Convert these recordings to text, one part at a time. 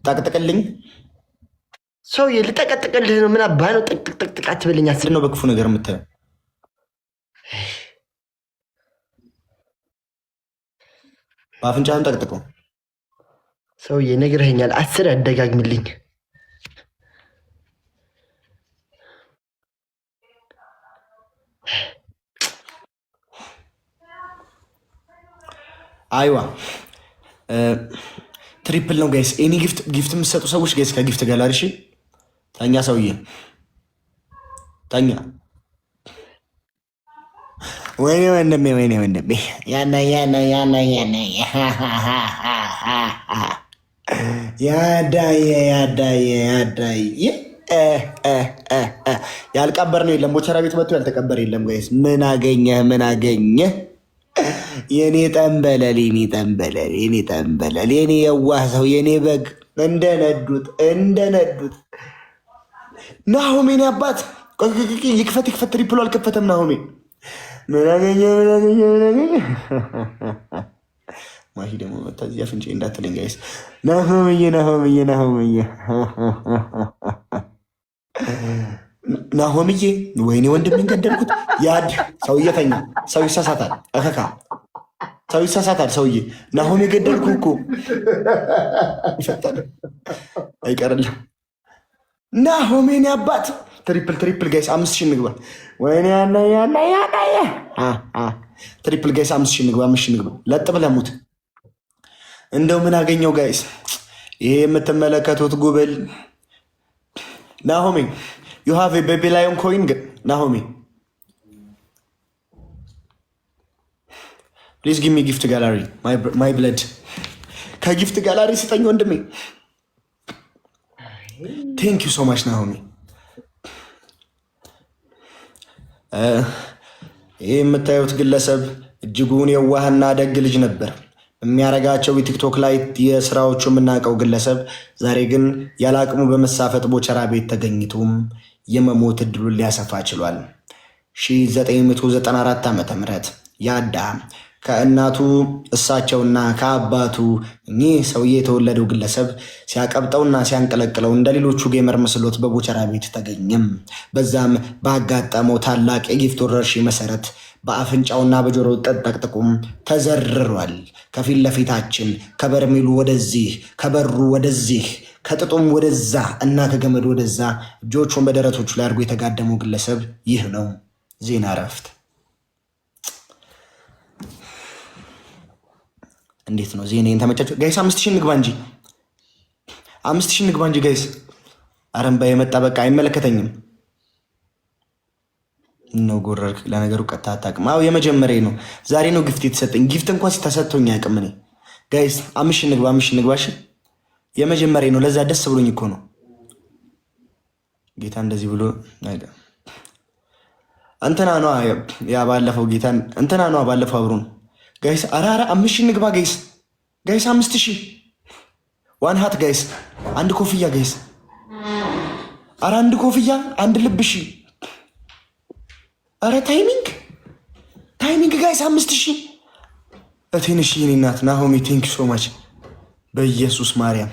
ጠቅጥቅልኝ ሰው ልጠቀጥቅልህ ነው። ምን አባህ ነው ጥቅጥቅ አትበልኝ። አስር ነው በክፉ ነገር የምታየው። በአፍንጫህን ጠቅጥቀው። ሰውዬ ነግረኸኛል። 10 ያደጋግምልኝ። አይዋ ትሪፕል ነው ጋይስ። ኤኒ ጊፍት የምትሰጡ ሰዎች ጋይስ ከጊፍት ጋር እሺ። ተኛ ሰውዬ ተኛ። ወይኔ ወንድሜ ወይኔ ወንድሜ ያዳየ ያልቀበር ነው የለም። ቦቸራ ቤት መጥቶ ያልተቀበር የለም ጋይስ። ምን አገኘህ የኔ ጠንበለል የኔ የዋህ ሰው የኔ በግ እንደነዱት ናሆሜን አባት ይክፈት ትሪፕሎ አልከፈተም። ናሆሜ ምን አገኘ ማሂ ደግሞ መታ እዚህ አፍንጬ እንዳትለኝ ጋይስ። ናሆምዬ ወይኔ ወንድሜን ገደልኩት። ሰውዬ ተኛ። ሰው ይሳሳታል። እከካ ሰው ይሳሳታል። ሰውዬ ናሆም የገደልኩ እኮ ይፈጣል አይቀርልም። ናሆሜን አባት ትሪፕል ጋይስ 5000 እንግባ። ወይኔ ትሪፕል ጋይስ 5000 እንግባ። 5000 እንግባ። ለጥ ብለህ ሙት። እንደው ምን አገኘው ጋይስ? ይሄ የምትመለከቱት ጉብል ናሆሜ you have a baby lion coin ናሆሜ please give me gift gallery my blood ከጊፍት ጋላሪ ስጠኝ ወንድሜ። thank you so much ናሆሜ። ይህ የምታዩት ግለሰብ እጅጉን የዋህና ደግ ልጅ ነበር። የሚያረጋቸው የቲክቶክ ላይ የስራዎቹ የምናውቀው ግለሰብ ዛሬ ግን ያላቅሙ በመሳፈጥ ቦቸራ ቤት ተገኝቶም የመሞት እድሉን ሊያሰፋ ችሏል። 1994 ዓ.ም ያዳ ከእናቱ እሳቸውና ከአባቱ እኚህ ሰውዬ የተወለደው ግለሰብ ሲያቀብጠውና ሲያንቀለቅለው እንደ ሌሎቹ ጌመር መስሎት በቦቸራ ቤት ተገኘም። በዛም ባጋጠመው ታላቅ የጊፍት ወረርሽኝ መሰረት በአፍንጫውና በጆሮ ጠቅጥቁም ተዘርሯል። ከፊት ለፊታችን ከበርሜሉ ወደዚህ፣ ከበሩ ወደዚህ፣ ከጥጡም ወደዛ እና ከገመድ ወደዛ እጆቹን በደረቶቹ ላይ አድርጎ የተጋደመው ግለሰብ ይህ ነው። ዜና እረፍት። እንዴት ነው ዜናዬን ተመቻችሁ ጋይስ? 5000 እንግባ እንጂ 5000 እንግባ እንጂ ጋይስ። አረምባ የመጣ በቃ አይመለከተኝም ነው ጎረርክ። ለነገሩ ቀጥታ አታውቅም። አዎ የመጀመሪያ ነው። ዛሬ ነው ጊፍት የተሰጠኝ። ጊፍት እንኳን ሲተሰጥቶኝ አያውቅም። እኔ ጋይስ 5000 እንግባ እሺ። የመጀመሪያ ነው። ለዛ ደስ ብሎኝ እኮ ነው። ጌታ እንደዚህ ብሎ አይደል እንትና ነው ያ ባለፈው ጌታ እንትና ነው ባለፈው አብሮ ነው ጋይስ። አራ 5000 እንግባ ጋይስ 5000 ዋን ሃት ጋይስ። አንድ ኮፍያ ጋይስ። አራ አንድ ኮፍያ አንድ ልብሽ። አረ ታይሚንግ ጋይስ 5000 እቴንሽ የኔ እናት ናሆሚ ቴንክ ዩ ሶ ማች በኢየሱስ ማርያም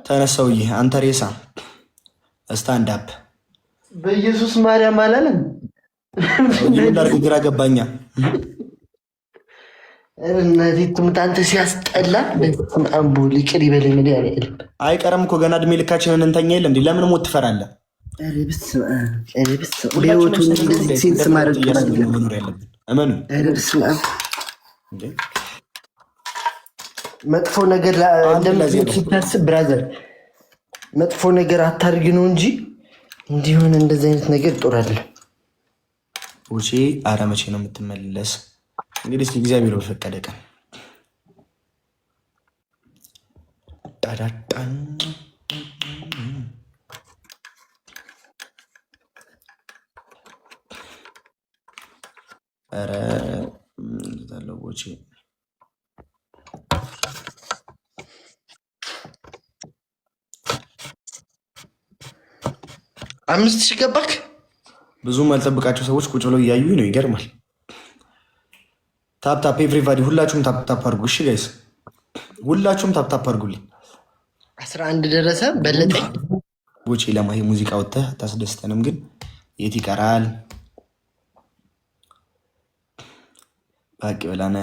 ተነሳውዬ አንተ ሬሳ ስታንድ አፕ በኢየሱስ ማርያም አላለም። ይላል ግራ ገባኛ። እነዚህ ትምጣንተ ሲያስጠላ አምቡ ሊቅር ይበለኝ ምን ያለ አይቀርም እኮ ገና እድሜ ልካችንን እንተኛ የለ እንዴ? ለምን ሞት ትፈራለህ? በህይወቱ ሴንስ ማድረግ መኖር ያለብን እመኑ። መጥፎ ነገር ሲታስብ ብራዘር መጥፎ ነገር አታርግ ነው እንጂ እንዲሆን እንደዚህ አይነት ነገር ጦራለ ውጪ። አረ መቼ ነው የምትመለስ? እንግዲህ እስኪ እግዚአብሔር በፈቀደ ቀን ዳዳጣን አረ ዛለቦቼ 5000 ገባክ። ብዙም አልጠብቃቸው ሰዎች ቁጭ ብለው እያዩ ነው። ይገርማል። ታፕታፕ ኤቭሪባዲ ሁላችሁም ታፕታፕ አድርጉ። እሺ ጋይስ ሁላችሁም ታፕታፕ አድርጉልኝ። 11 ደረሰ በለጠኝ። ውጪ ለማይ ሙዚቃ ወጥተህ ታስደስተንም፣ ግን የት ይቀራል? ባቂ በላነ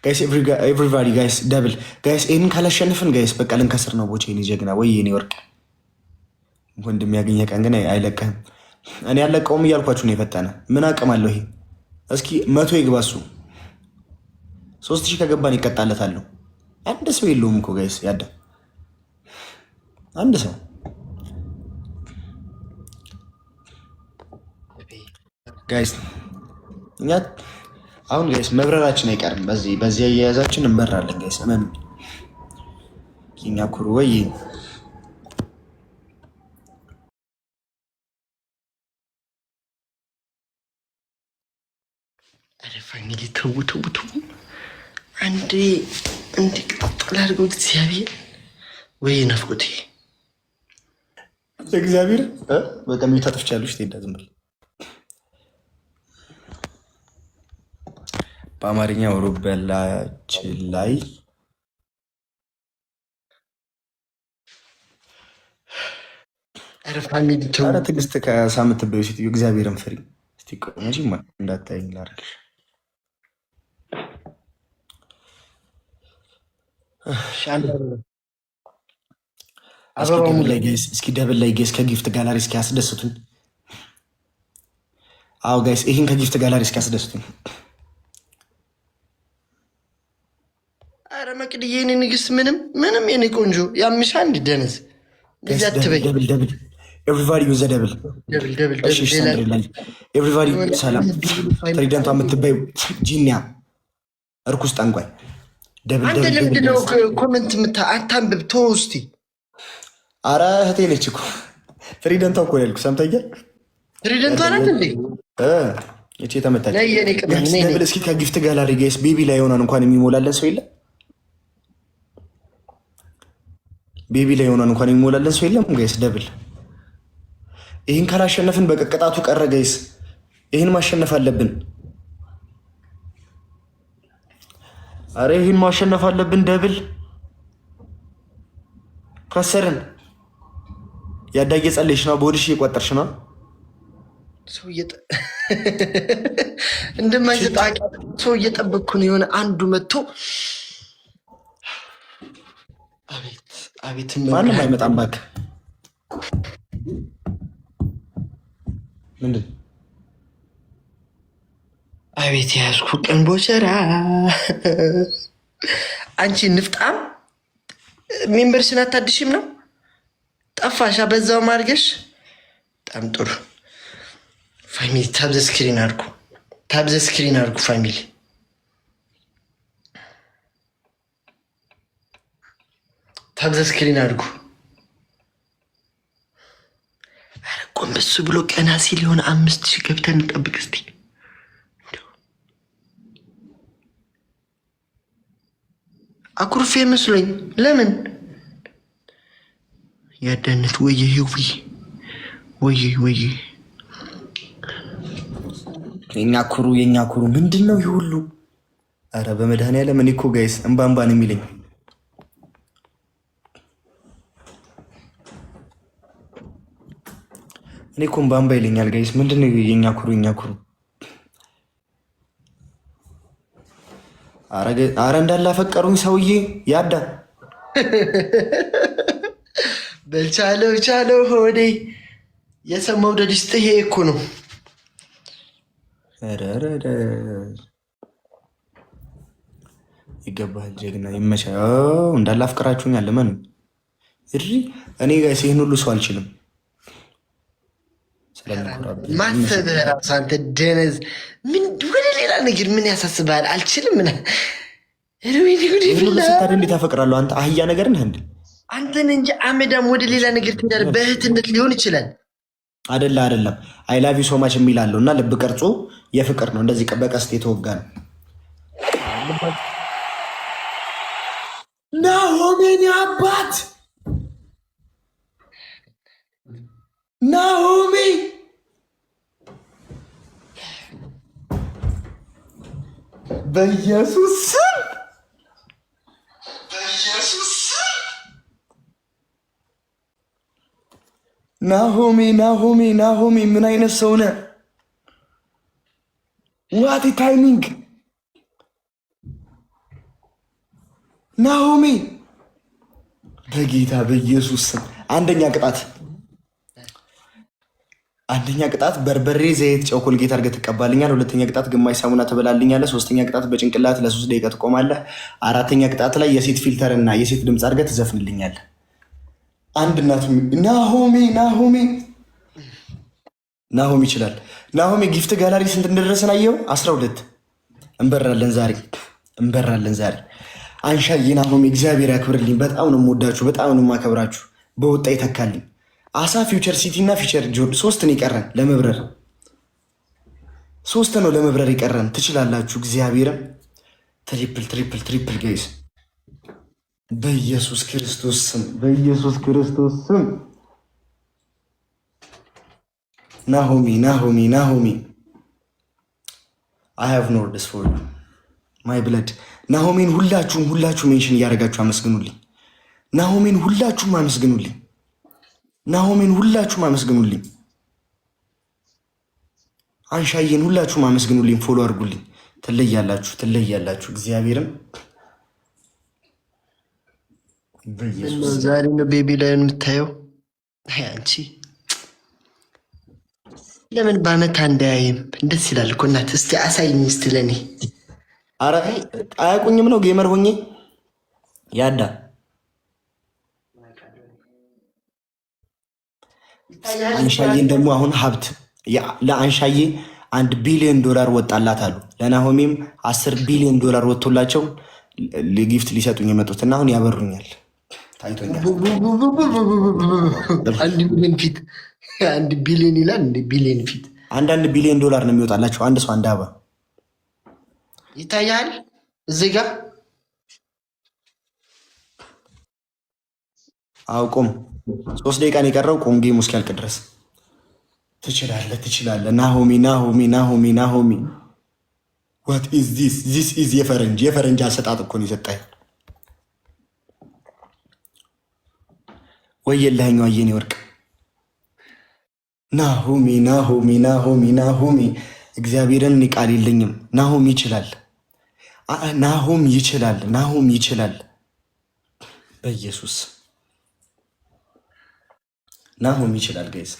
ጋይስ ኤቭሪባዲ ጋይስ ደብል ጋይስ። ይህን ካላሸንፍን ጋይስ በቃ ልንከስር ነው። ቦቼ ኔ ጀግና ወይ የኔ ወርቅ ወንድም ያገኘ ቀን ግን አይለቀህም። እኔ ያለቀውም እያልኳችሁ ነው። የፈጠነ ምን አቅም አለው ይሄ? እስኪ 100 ይግባሱ። 3000 ከገባን ይቀጣለታለሁ። አንድ ሰው የለውም እኮ ጋይስ፣ ያደ አንድ ሰው ጋይስ። እኛ አሁን ጋይስ መብረራችን አይቀርም። በዚህ አያያዛችን እንበራለን ጋይስ። እመኑ የኛ ኩሩ ወይ ፋሚሊ ተው ተው ተው። አንዴ እንዲቀጥል አድርገው እግዚአብሔር ወይ ነፍቁት እግዚአብሔር በቃ የሚታጥፍቻለሽ ትሄዳ ዝም ብለህ በአማርኛ ወሮበላችን ላይ ፋሚሊ ተው። ኧረ ትዕግስት ከሳምንት በይ ሴትዮ እግዚአብሔርን ፍሪ እስቲ ቆይ እንዳታይኝ ላድርግሽ። እስኪ ደብል ላይ ጌስ ከጊፍት ጋላሪ እስኪ ያስደስቱኝ። አዎ ጋይስ ይህን ከጊፍት ጋላሪ እስኪ ያስደስቱኝ። አረ መቅድዬ የኔ ንግስት ምንም የኔ ቆንጆ ያምሻ እንዲ ደነዝ ደብል ኤቭሪባዲ ዩዘ ደብል ኤቭሪባዲ ሰላም። ፕሬዚዳንቷ የምትባይ ጂኒያ እርኩስ ጠንቋይ አንተ ለምንድነው ኮመንት አታንብብ? ተወው እስኪ። አረ እህቴ ነች እኮ ፕሬዚዳንቷ እኮ ያልኩ ሰምተኛል። ፕሬዚዳንቷ ናት እንዴ? እቺ ተመታች። ደብል እስኪ ከጊፍት ጋላሪ ጋይስ ቤቢ ላይ የሆነን እንኳን የሚሞላለን ሰው የለም። ቤቢ ላይ የሆነን እንኳን የሚሞላለን ሰው የለም ጋይስ። ደብል ይህን ካላሸነፍን በቃ ቅጣቱ ቀረ ጋይስ። ይህን ማሸነፍ አለብን። አረ ይህን ማሸነፍ አለብን። ደብል ከሰርን ያዳጌ ጸለይሽ ነው። በወድሽ እየቆጠርሽ ነው። ሰው እንደማይሰጥ ሰው እየጠበቅኩ ነው። የሆነ አንዱ መጥቶ አቤት ማንም አይመጣም እባክህ። ምንድን አቤት ያዝኩ ቀን ቦቸራ። አንቺ ንፍጣም ሜምበርስን አታድሽም ነው ጠፋሻ። በዛው ማርገሽ በጣም ጥሩ ፋሚሊ። ታብዘ ስክሪን አድርጉ ፋሚሊ። ታብዘ ስክሪን አድርጉ። ኧረ ጎንበስ ብሎ ቀና ሲል የሆነ 5000 ገብተን እንጠብቅ እስቲ። አኩርፌ መስሎኝ ለምን ያዳነት ወየ ህዊ ወየ የኛ ኩሩ ምንድን ነው ይህ ሁሉ? አረ በመድኃኒዓለም እኔ እኮ ጋይስ እንባንባ ነው የሚለኝ። እኔ እኮ እንባንባ ይለኛል ጋይስ። ምንድን ነው የኛ ኩሩ? አረ እንዳላፈቀሩኝ ሰውዬ ያዳ በልቻለው ሆዴ የሰው መውደድ ይስጥህ። ይሄ እኮ ነው። ይገባል ጀግና ይመቻ። እንዳላፍቀራችሁኝ አለ ማን እኔ ጋይስ ይህን ሁሉ ሰው አልችልም። ማሰብ ራሱ አንተ ደነዝ ወደ ሌላ ነገር ምን ያሳስብሃል? አልችልም ስታደ እንዴት አፈቅራለሁ? አንተ አህያ ነገር ነህ እንደ አንተን እንጂ አመዳም ወደ ሌላ ነገር ትሄዳለህ። በእህትነት ሊሆን ይችላል። አይደለም አይ ላቭ ዩ ሶ ማች የሚላለው እና ልብ ቀርጾ የፍቅር ነው። እንደዚህ በቀስት የተወጋ ነው። ናሆሜን አባት ናሆሜ በኢየሱስ ስም ናሆሜ ምን አይነት ሰው ነህ? ዋት ታይሚንግ ናሆሜ በጌታ በኢየሱስ ስም አንደኛ ቅጣት በርበሬ፣ ዘይት፣ ጨው፣ ኮልጌት አድርገህ ትቀባልኛል። ሁለተኛ ቅጣት ግማሽ ሳሙና ትበላልኛለህ። ሶስተኛ ቅጣት በጭንቅላት ለ3 ደቂቃ ትቆማለህ። አራተኛ ቅጣት ላይ የሴት ፊልተር እና የሴት ድምፅ አድርገህ ትዘፍንልኛለህ። አንድ እናት ናሆም ይችላል። ናሆሜ ጊፍት ጋላሪ ስንት እንደደረሰን አየው? 12 እንበራለን ዛሬ። አንሻዬ ናሆሜ እግዚአብሔር ያክብርልኝ። በጣም ነው የምወዳችሁ፣ በጣም ነው የማከብራችሁ። በወጣ ይተካልኝ። አሳ ፊውቸር ሲቲ እና ፊውቸር ጆርድ 3 ነው የቀረን ለመብረር፣ 3 ነው ለመብረር የቀረን። ትችላላችሁ። እግዚአብሔርም ትሪፕል ጋይስ በኢየሱስ ክርስቶስ ስም ናሆሚ አይ ሃቭ ኖ ወርድስ ፎር ዩ ማይ ብለድ። ናሆሜን ሁላችሁም ሜንሽን እያደረጋችሁ አመስግኑልኝ። ናሆሜን ሁላችሁም አመስግኑልኝ። አንሻዬን ሁላችሁም አመስግኑልኝ። ፎሎ አድርጉልኝ። ትለያላችሁ። እግዚአብሔርም ዛሬ ነው ቤቢ ላይ የምታየው። አንቺ ለምን በአመት አንዳያይም? ደስ ይላል እኮ እናት። እስቲ አሳይኝ እስቲ ለእኔ። ኧረ አያውቁኝም ነው ጌመር ሆኜ ያዳ አንሻዬን ደግሞ አሁን ሀብት ለአንሻዬ $1 ቢሊዮን ወጣላት አሉ። ለናሆሜም $10 ቢሊዮን ወጥቶላቸው ጊፍት ሊሰጡኝ የመጡትና አሁን ያበሩኛል። ታይቶኛል። 1 ቢሊዮን ይላል። ቢሊዮን ፊት $1 ቢሊዮን ነው የሚወጣላቸው። አንድ ሰው አንድ አበባ ይታያል እዚህ ጋር አውቁም። 3 ደቂቃ ነው የቀረው። ቆም ጌሙ እስኪያልቅ ድረስ ትችላለህ። ናሆሚ ዋት ኢዝ ዚስ? ዚስ ኢዝ የፈረንጅ አሰጣጥ እኮ ነው የሰጠኸኝ። ወይ የለኸኝ የኔ ወርቅ። ናሆሚ እግዚአብሔርን ቃል የለኝም። ናሆም ይችላል። በኢየሱስ ናሆም ይችላል። ጋይስ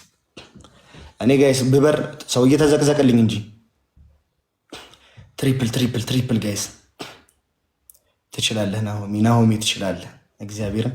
እኔ ብበር ሰው እየተዘቅዘቅልኝ እንጂ ትሪፕል ጋይስ ትችላለህ። ናሆሚ ትችላለህ። እግዚአብሔርን